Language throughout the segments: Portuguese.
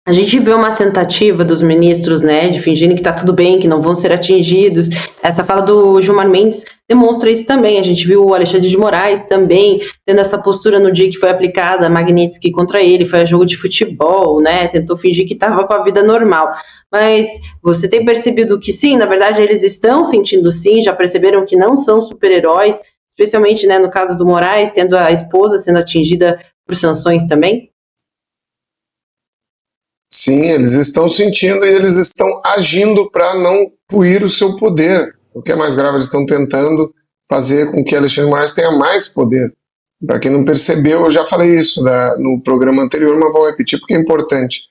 A gente vê uma tentativa dos ministros, né, de fingirem que está tudo bem, que não vão ser atingidos. Essa fala do Gilmar Mendes demonstra isso também. A gente viu o Alexandre de Moraes também tendo essa postura no dia que foi aplicada a Magnitsky contra ele, foi a jogo de futebol, né, tentou fingir que estava com a vida normal. Mas você tem percebido que sim, na verdade eles estão sentindo sim, já perceberam que não são super-heróis, especialmente, né, no caso do Moraes, tendo a esposa sendo atingida por sanções também? Sim, eles estão sentindo e eles estão agindo para não puir o seu poder. O que é mais grave, eles estão tentando fazer com que Alexandre de Moraes tenha mais poder. Para quem não percebeu, eu já falei isso no programa anterior, mas vou repetir porque é importante.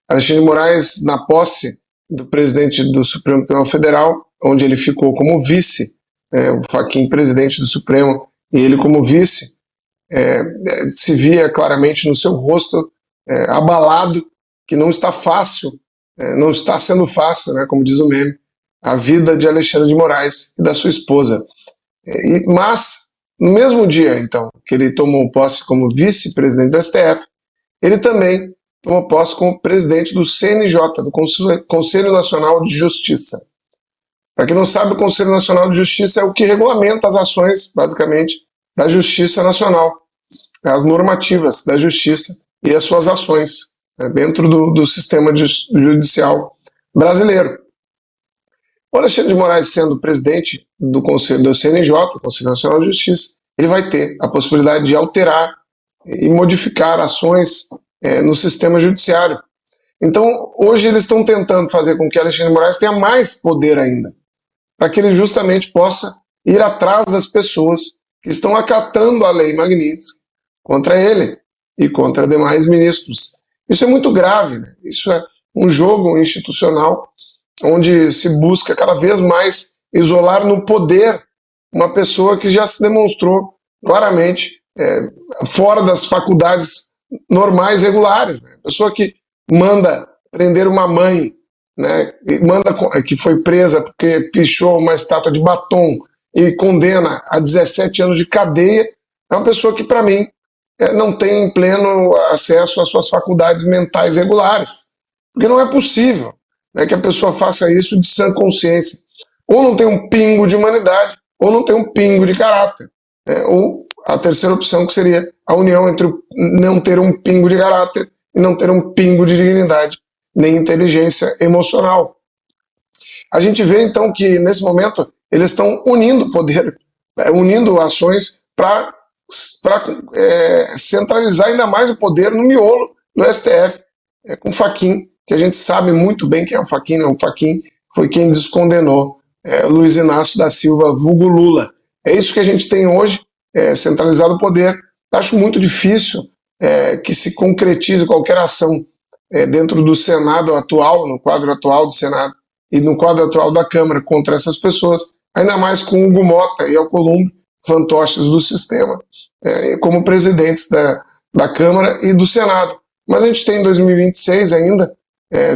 Alexandre de Moraes, na posse do presidente do Supremo Tribunal Federal, onde ele ficou como vice, o Fachin presidente do Supremo, e ele como vice, se via claramente no seu rosto abalado, que não está fácil, não está sendo fácil, né, como diz o meme, a vida de Alexandre de Moraes e da sua esposa. Mas, no mesmo dia, então, que ele tomou posse como vice-presidente do STF, ele também tomou posse como presidente do CNJ, do Conselho Nacional de Justiça. Para quem não sabe, o Conselho Nacional de Justiça é o que regulamenta as ações, basicamente, da Justiça Nacional, as normativas da Justiça e as suas ações dentro do sistema judicial brasileiro. O Alexandre de Moraes, sendo presidente do Conselho do CNJ, o Conselho Nacional de Justiça, ele vai ter a possibilidade de alterar e modificar ações no sistema judiciário. Então, hoje eles estão tentando fazer com que Alexandre de Moraes tenha mais poder ainda, para que ele justamente possa ir atrás das pessoas que estão acatando a lei Magnitsky contra ele e contra demais ministros. Isso é muito grave, né? Isso é um jogo institucional onde se busca cada vez mais isolar no poder uma pessoa que já se demonstrou claramente fora das faculdades normais, regulares. Né? Pessoa que manda prender uma mãe, né? Que foi presa porque pichou uma estátua de batom e condena a 17 anos de cadeia, é uma pessoa que, para mim, não tem pleno acesso às suas faculdades mentais regulares. Porque não é possível, né, que a pessoa faça isso de sã consciência. Ou não tem um pingo de humanidade, ou não tem um pingo de caráter. Ou a terceira opção, que seria a união entre não ter um pingo de caráter e não ter um pingo de dignidade, nem inteligência emocional. A gente vê, então, que nesse momento eles estão unindo poder, unindo ações para centralizar ainda mais o poder no miolo do STF, com Fachin, que a gente sabe muito bem quem é o Fachin, né? O Fachin foi quem descondenou Luiz Inácio da Silva, vulgo Lula. É isso que a gente tem hoje, centralizado o poder. Acho muito difícil que se concretize qualquer ação dentro do Senado atual, no quadro atual do Senado e no quadro atual da Câmara contra essas pessoas, ainda mais com Hugo Mota e Alcolumbre, fantoches do sistema, como presidentes da Câmara e do Senado. Mas a gente tem em 2026 ainda,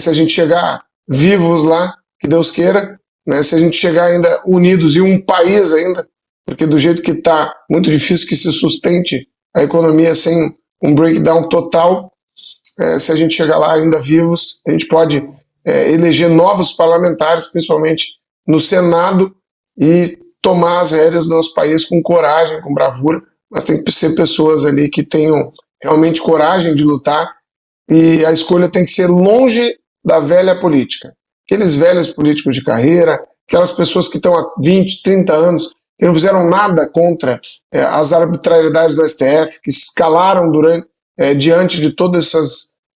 se a gente chegar vivos lá, que Deus queira, né, se a gente chegar ainda unidos e um país ainda, porque do jeito que está, muito difícil que se sustente a economia sem um breakdown total, se a gente chegar lá ainda vivos, a gente pode eleger novos parlamentares, principalmente no Senado, e tomar as rédeas do nosso país com coragem, com bravura, mas tem que ser pessoas ali que tenham realmente coragem de lutar, e a escolha tem que ser longe da velha política. Aqueles velhos políticos de carreira, aquelas pessoas que estão há 20, 30 anos, que não fizeram nada contra as arbitrariedades do STF, que se escalaram diante de todas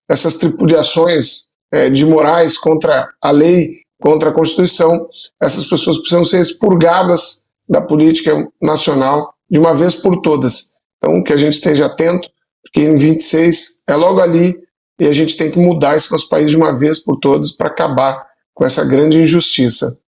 essas tripudiações de morais contra a lei, contra a Constituição. Essas pessoas precisam ser expurgadas da política nacional de uma vez por todas. Então, que a gente esteja atento, porque em 26 é logo ali e a gente tem que mudar esse nosso país de uma vez por todas para acabar com essa grande injustiça.